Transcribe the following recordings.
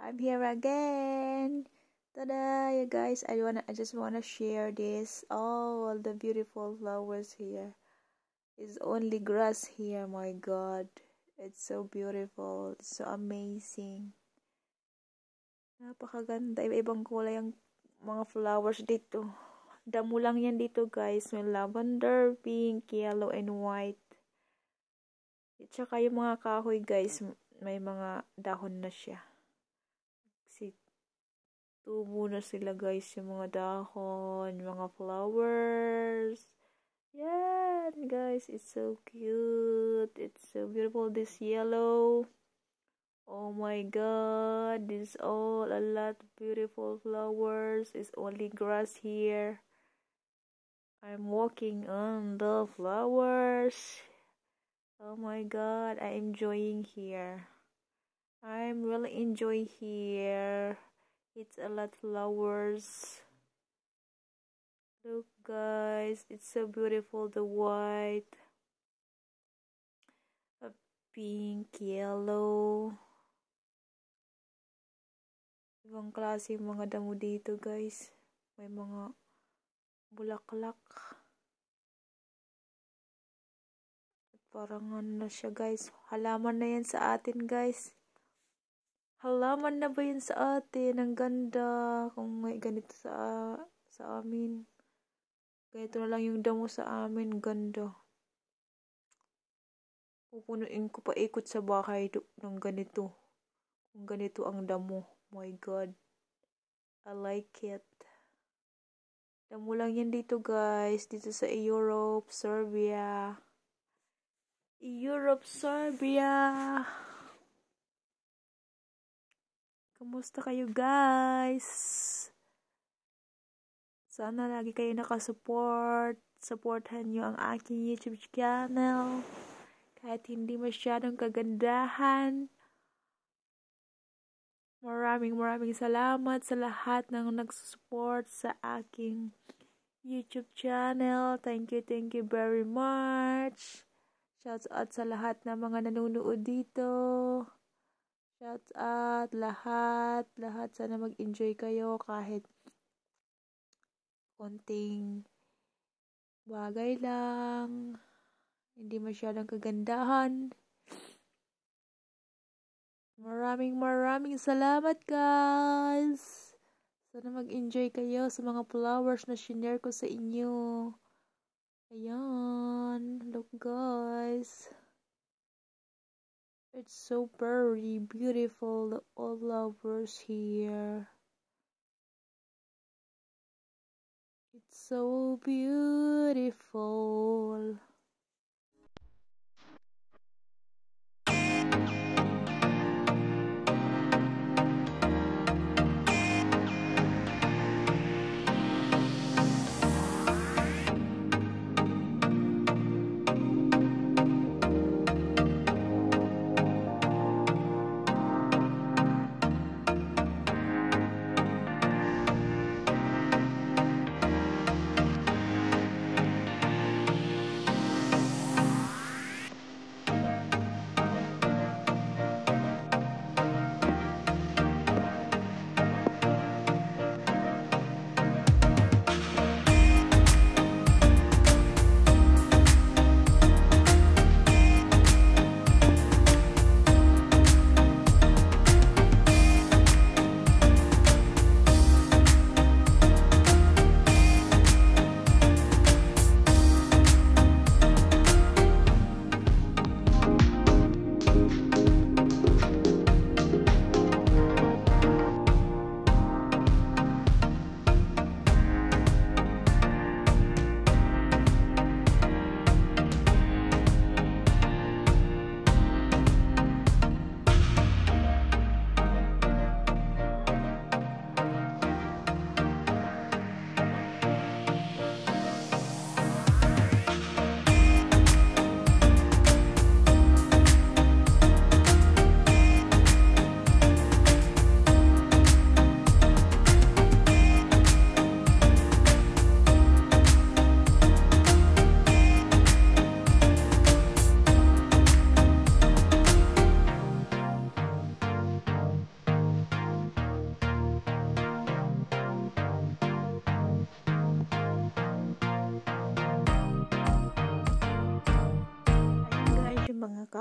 I'm here again. Tada, you guys! I just wanna share this. All the beautiful flowers here. It's only grass here. My God, it's so beautiful. It's so amazing. Napakaganda. Iba-ibang kulay ang mga flowers dito. Damo lang yan dito, guys. May lavender, pink, yellow, and white. At saka yung mga kahoy, guys, may mga dahon na siya. Tubo na sila, guys, yung mga dahon, yung mga flowers. Yan, guys, it's so cute. It's so beautiful, this yellow. Oh my God, this is all a lot of beautiful flowers. It's only grass here. I'm walking on the flowers. Oh my God, I'm enjoying here. I'm really enjoying here. It's a lot of flowers. Look, guys, it's so beautiful. The white, a pink, yellow. Ibang klase yung mga damo dito, guys. May mga bulaklak. At parang ano na siya, guys. Halaman na yan sa atin, guys. Halaman na ba yun sa atin? Ang ganda. Kung may ganito sa amin. Ganito na lang yung damo sa amin. Ganda. Pupunuin ko pa ikot sa bahay ng ganito. Kung ganito ang damo. My God. I like it. Damo lang yan dito, guys. Dito sa Europe, Serbia. Europe, Serbia. Kamusta kayo, guys? Sana lagi kayo nakasupport. Supportan nyo ang aking YouTube channel. Kahit hindi masyadong kagandahan. Maraming salamat sa lahat ng nagsusupport sa aking YouTube channel. Thank you very much. Shout out sa lahat ng mga nanonood dito. Shout out lahat. Sana mag-enjoy kayo kahit konting bagay lang. Hindi masyadong kagandahan. Maraming salamat, guys. Sana mag-enjoy kayo sa mga flowers na shinare ko sa inyo. Ayan. Look, guys. It's so very beautiful. All flowers here. It's so beautiful.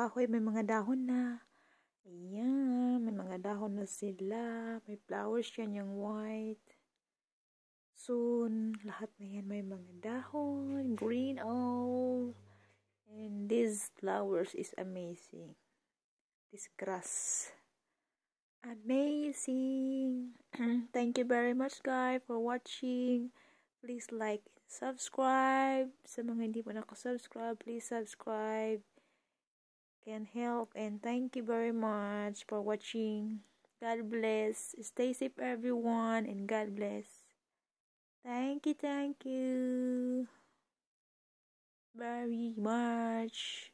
kahoy, may mga dahon na. Ayan, may mga dahon na sila. May flowers yan yung white. Soon, lahat na yan may mga dahon. Green all. And these flowers is amazing. This grass. Amazing. Thank you very much guys for watching. Please like and subscribe. Sa mga hindi pa nakasubscribe, please subscribe. Can help, and thank you very much for watching. God bless. Stay safe everyone, and God bless. Thank you very much.